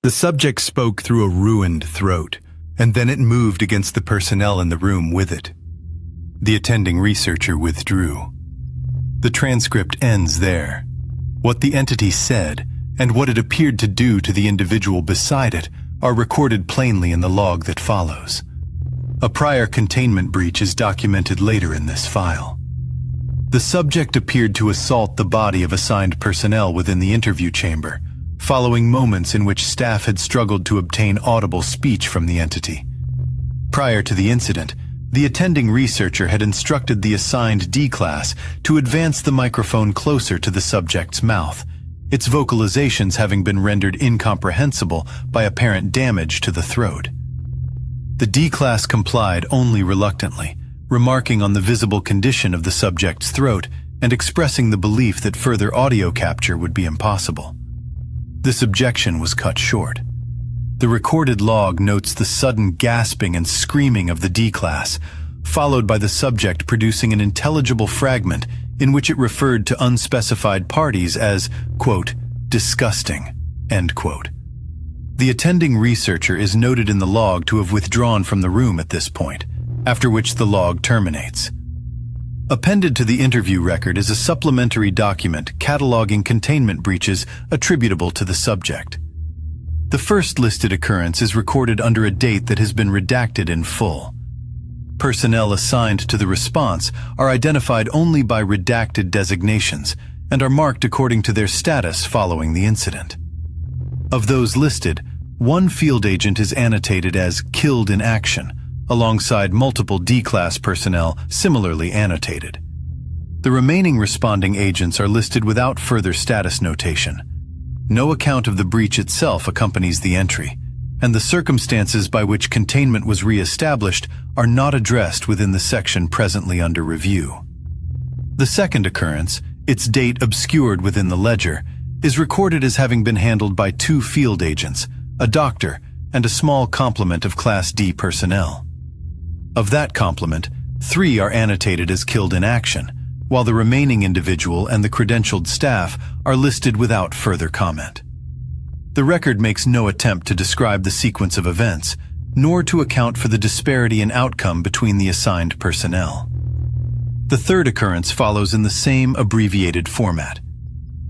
The subject spoke through a ruined throat, and then it moved against the personnel in the room with it. The attending researcher withdrew. The transcript ends there. What the entity said, and what it appeared to do to the individual beside it, are recorded plainly in the log that follows. A prior containment breach is documented later in this file. The subject appeared to assault the body of assigned personnel within the interview chamber, following moments in which staff had struggled to obtain audible speech from the entity. Prior to the incident, the attending researcher had instructed the assigned D-class to advance the microphone closer to the subject's mouth, its vocalizations having been rendered incomprehensible by apparent damage to the throat. The D-class complied only reluctantly, remarking on the visible condition of the subject's throat and expressing the belief that further audio capture would be impossible. This objection was cut short. The recorded log notes the sudden gasping and screaming of the D-class, followed by the subject producing an intelligible fragment in which it referred to unspecified parties as, quote, disgusting, end quote. The attending researcher is noted in the log to have withdrawn from the room at this point, after which the log terminates. Appended to the interview record is a supplementary document cataloging containment breaches attributable to the subject. The first listed occurrence is recorded under a date that has been redacted in full. Personnel assigned to the response are identified only by redacted designations and are marked according to their status following the incident. Of those listed, one field agent is annotated as killed in action, alongside multiple D-class personnel similarly annotated. The remaining responding agents are listed without further status notation. No account of the breach itself accompanies the entry, and the circumstances by which containment was re-established are not addressed within the section presently under review. The second occurrence, its date obscured within the ledger, is recorded as having been handled by 2 field agents, a doctor, and a small complement of Class D personnel. Of that complement, 3 are annotated as killed in action, while the remaining individual and the credentialed staff are listed without further comment. The record makes no attempt to describe the sequence of events, nor to account for the disparity in outcome between the assigned personnel. The third occurrence follows in the same abbreviated format.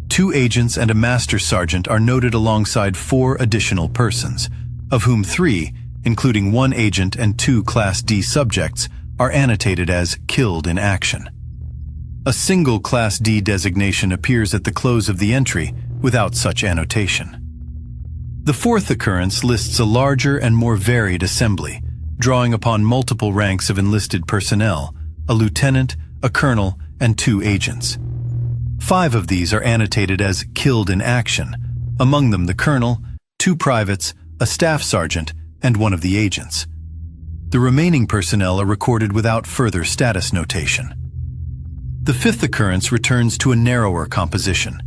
2 agents and a master sergeant are noted alongside 4 additional persons, of whom 3, including 1 agent and 2 Class D subjects, are annotated as killed in action. A single Class D designation appears at the close of the entry without such annotation. The fourth occurrence lists a larger and more varied assembly, drawing upon multiple ranks of enlisted personnel, a lieutenant, a colonel, and 2 agents. 5 of these are annotated as killed in action, among them the colonel, 2 privates, a staff sergeant, and 1 of the agents. The remaining personnel are recorded without further status notation. The fifth occurrence returns to a narrower composition.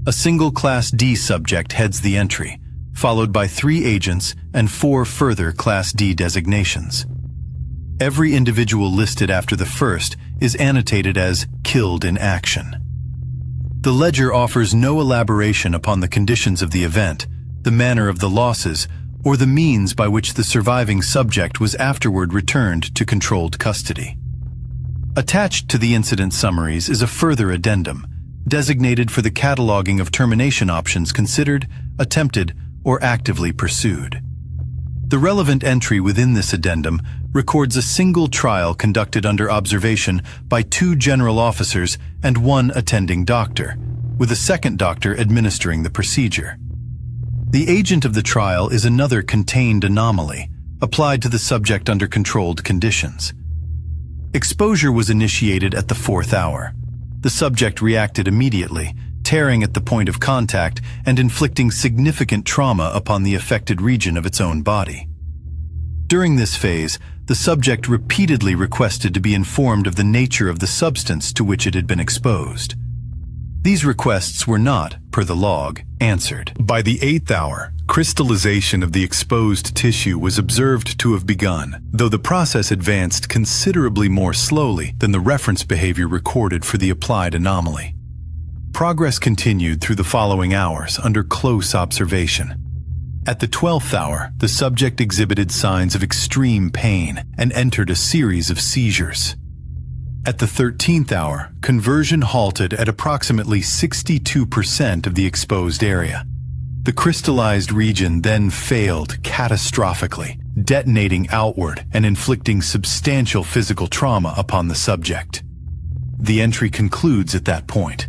A single Class D subject heads the entry, followed by 3 agents and 4 further Class D designations. Every individual listed after the first is annotated as killed in action. The ledger offers no elaboration upon the conditions of the event, the manner of the losses, or the means by which the surviving subject was afterward returned to controlled custody. Attached to the incident summaries is a further addendum, designated for the cataloging of termination options considered, attempted, or actively pursued. The relevant entry within this addendum records a single trial conducted under observation by 2 general officers and 1 attending doctor, with a second doctor administering the procedure. The agent of the trial is another contained anomaly, applied to the subject under controlled conditions. Exposure was initiated at the 4th hour. The subject reacted immediately, tearing at the point of contact and inflicting significant trauma upon the affected region of its own body. During this phase, the subject repeatedly requested to be informed of the nature of the substance to which it had been exposed. These requests were not, per the log, answered. By the 8th hour, crystallization of the exposed tissue was observed to have begun, though the process advanced considerably more slowly than the reference behavior recorded for the applied anomaly. Progress continued through the following hours under close observation. At the 12th hour, the subject exhibited signs of extreme pain and entered a series of seizures. At the 13th hour, conversion halted at approximately 62% of the exposed area. The crystallized region then failed catastrophically, detonating outward and inflicting substantial physical trauma upon the subject. The entry concludes at that point.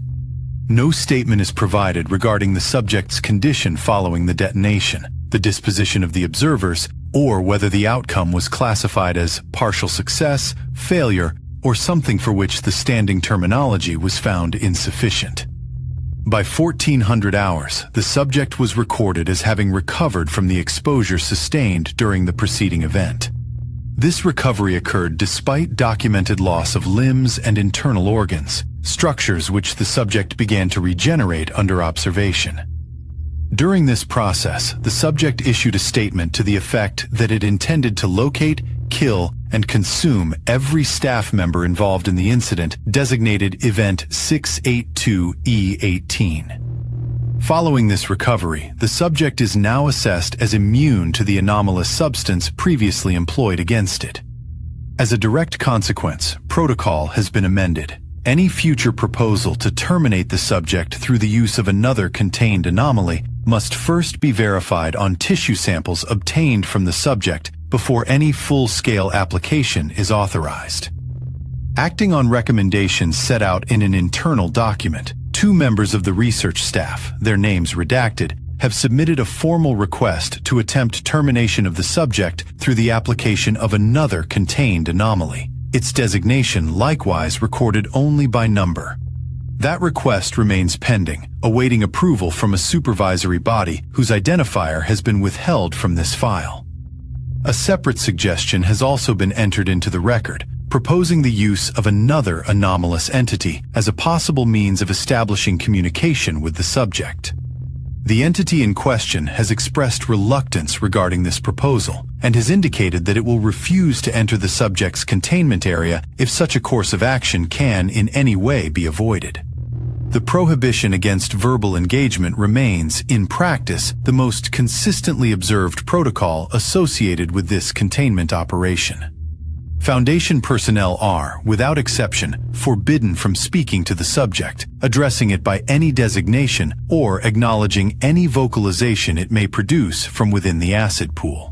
No statement is provided regarding the subject's condition following the detonation, the disposition of the observers, or whether the outcome was classified as partial success, failure, or something for which the standing terminology was found insufficient. By 1400 hours, the subject was recorded as having recovered from the exposure sustained during the preceding event. This recovery occurred despite documented loss of limbs and internal organs, structures which the subject began to regenerate under observation. During this process, the subject issued a statement to the effect that it intended to locate, kill, and consume every staff member involved in the incident designated Event 682E18. Following this recovery, the subject is now assessed as immune to the anomalous substance previously employed against it. As a direct consequence, protocol has been amended. Any future proposal to terminate the subject through the use of another contained anomaly must first be verified on tissue samples obtained from the subject before any full-scale application is authorized. Acting on recommendations set out in an internal document, 2 members of the research staff, their names redacted, have submitted a formal request to attempt termination of the subject through the application of another contained anomaly, its designation likewise recorded only by number. That request remains pending, awaiting approval from a supervisory body whose identifier has been withheld from this file. A separate suggestion has also been entered into the record, proposing the use of another anomalous entity as a possible means of establishing communication with the subject. The entity in question has expressed reluctance regarding this proposal and has indicated that it will refuse to enter the subject's containment area if such a course of action can in any way be avoided. The prohibition against verbal engagement remains, in practice, the most consistently observed protocol associated with this containment operation. Foundation personnel are, without exception, forbidden from speaking to the subject, addressing it by any designation, or acknowledging any vocalization it may produce from within the acid pool.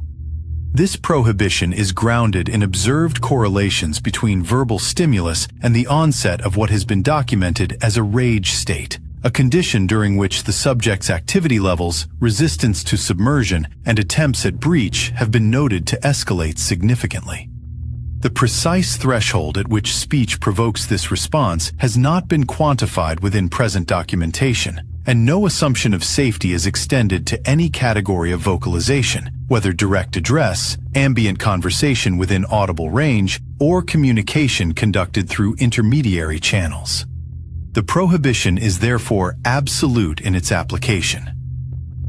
This prohibition is grounded in observed correlations between verbal stimulus and the onset of what has been documented as a rage state, a condition during which the subject's activity levels, resistance to submersion, and attempts at breach have been noted to escalate significantly. The precise threshold at which speech provokes this response has not been quantified within present documentation, and no assumption of safety is extended to any category of vocalization, whether direct address, ambient conversation within audible range, or communication conducted through intermediary channels. The prohibition is therefore absolute in its application.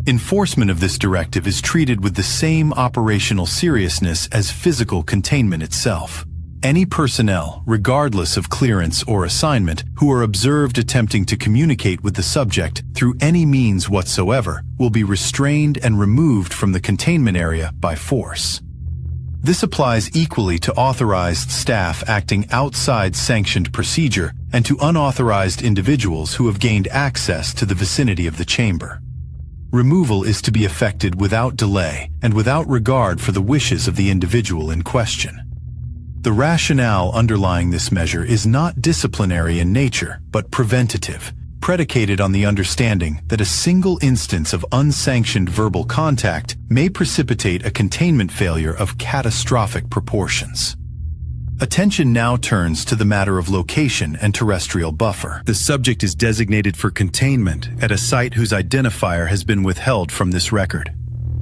Enforcement of this directive is treated with the same operational seriousness as physical containment itself. Any personnel, regardless of clearance or assignment, who are observed attempting to communicate with the subject through any means whatsoever will be restrained and removed from the containment area by force. This applies equally to authorized staff acting outside sanctioned procedure and to unauthorized individuals who have gained access to the vicinity of the chamber. Removal is to be effected without delay and without regard for the wishes of the individual in question. The rationale underlying this measure is not disciplinary in nature, but preventative, predicated on the understanding that a single instance of unsanctioned verbal contact may precipitate a containment failure of catastrophic proportions. Attention now turns to the matter of location and terrestrial buffer. The subject is designated for containment at a site whose identifier has been withheld from this record.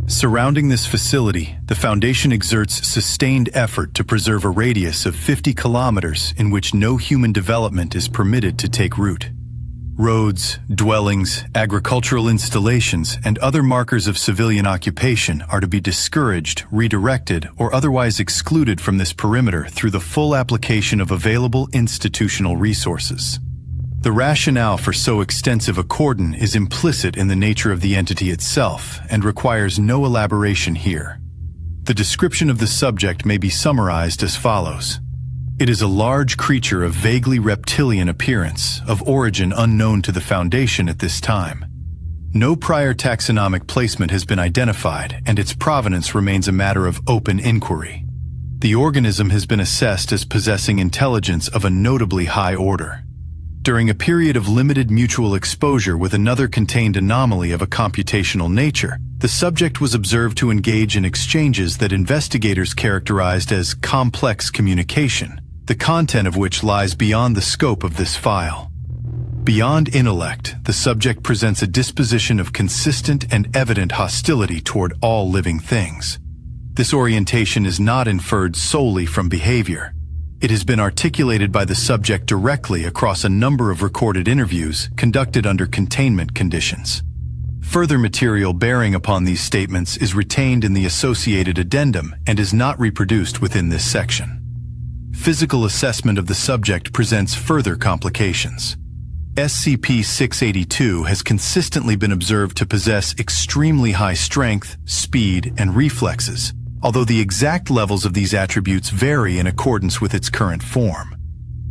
Surrounding this facility, the Foundation exerts sustained effort to preserve a radius of 50 kilometers in which no human development is permitted to take root. Roads, dwellings, agricultural installations, and other markers of civilian occupation are to be discouraged, redirected, or otherwise excluded from this perimeter through the full application of available institutional resources. The rationale for so extensive a cordon is implicit in the nature of the entity itself and requires no elaboration here. The description of the subject may be summarized as follows. It is a large creature of vaguely reptilian appearance, of origin unknown to the Foundation at this time. No prior taxonomic placement has been identified, and its provenance remains a matter of open inquiry. The organism has been assessed as possessing intelligence of a notably high order. During a period of limited mutual exposure with another contained anomaly of a computational nature, the subject was observed to engage in exchanges that investigators characterized as complex communication, the content of which lies beyond the scope of this file. Beyond intellect, the subject presents a disposition of consistent and evident hostility toward all living things. This orientation is not inferred solely from behavior. It has been articulated by the subject directly across a number of recorded interviews conducted under containment conditions. Further material bearing upon these statements is retained in the associated addendum and is not reproduced within this section. Physical assessment of the subject presents further complications. SCP-682 has consistently been observed to possess extremely high strength, speed, and reflexes, although the exact levels of these attributes vary in accordance with its current form.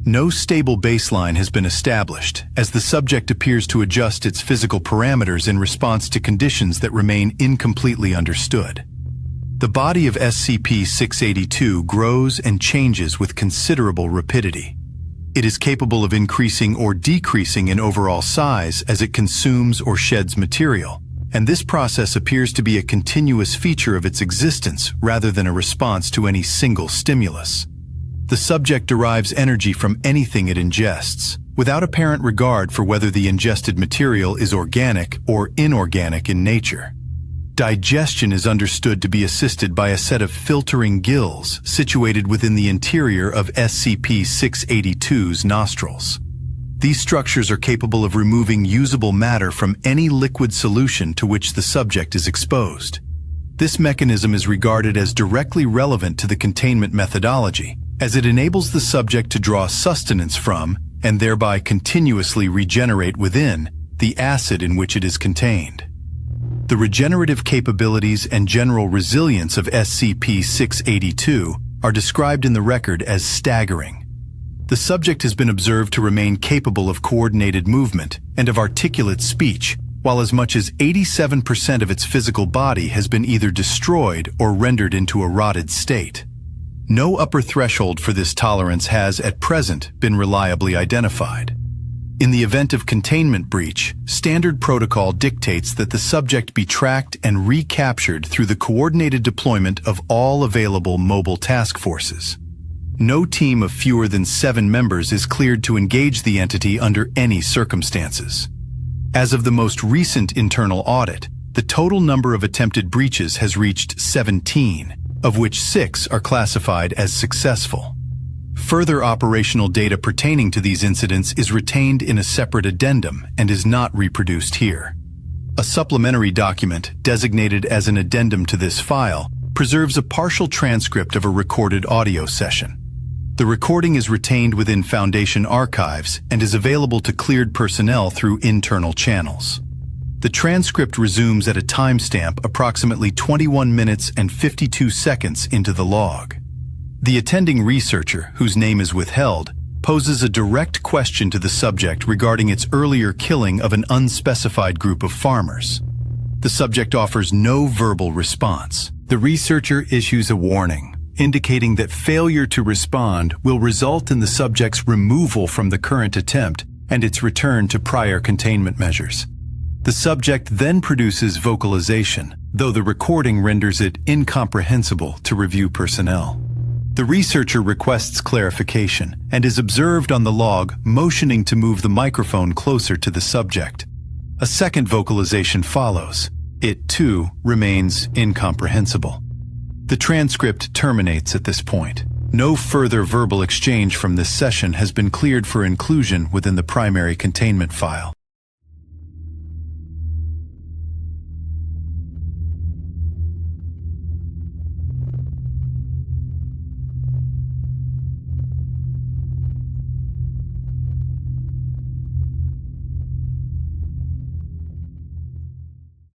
No stable baseline has been established, as the subject appears to adjust its physical parameters in response to conditions that remain incompletely understood. The body of SCP-682 grows and changes with considerable rapidity. It is capable of increasing or decreasing in overall size as it consumes or sheds material, and this process appears to be a continuous feature of its existence rather than a response to any single stimulus. The subject derives energy from anything it ingests, without apparent regard for whether the ingested material is organic or inorganic in nature. Digestion is understood to be assisted by a set of filtering gills situated within the interior of SCP-682's nostrils. These structures are capable of removing usable matter from any liquid solution to which the subject is exposed. This mechanism is regarded as directly relevant to the containment methodology, as it enables the subject to draw sustenance from, and thereby continuously regenerate within, the acid in which it is contained. The regenerative capabilities and general resilience of SCP-682 are described in the record as staggering. The subject has been observed to remain capable of coordinated movement and of articulate speech, while as much as 87% of its physical body has been either destroyed or rendered into a rotted state. No upper threshold for this tolerance has, at present, been reliably identified. In the event of containment breach, standard protocol dictates that the subject be tracked and recaptured through the coordinated deployment of all available mobile task forces. No team of fewer than 7 members is cleared to engage the entity under any circumstances. As of the most recent internal audit, the total number of attempted breaches has reached 17, of which 6 are classified as successful. Further operational data pertaining to these incidents is retained in a separate addendum and is not reproduced here. A supplementary document, designated as an addendum to this file, preserves a partial transcript of a recorded audio session. The recording is retained within Foundation archives and is available to cleared personnel through internal channels. The transcript resumes at a timestamp approximately 21 minutes and 52 seconds into the log. The attending researcher, whose name is withheld, poses a direct question to the subject regarding its earlier killing of an unspecified group of farmers. The subject offers no verbal response. The researcher issues a warning, indicating that failure to respond will result in the subject's removal from the current attempt and its return to prior containment measures. The subject then produces vocalization, though the recording renders it incomprehensible to review personnel. The researcher requests clarification and is observed on the log motioning to move the microphone closer to the subject. A second vocalization follows. It, too, remains incomprehensible. The transcript terminates at this point. No further verbal exchange from this session has been cleared for inclusion within the primary containment file.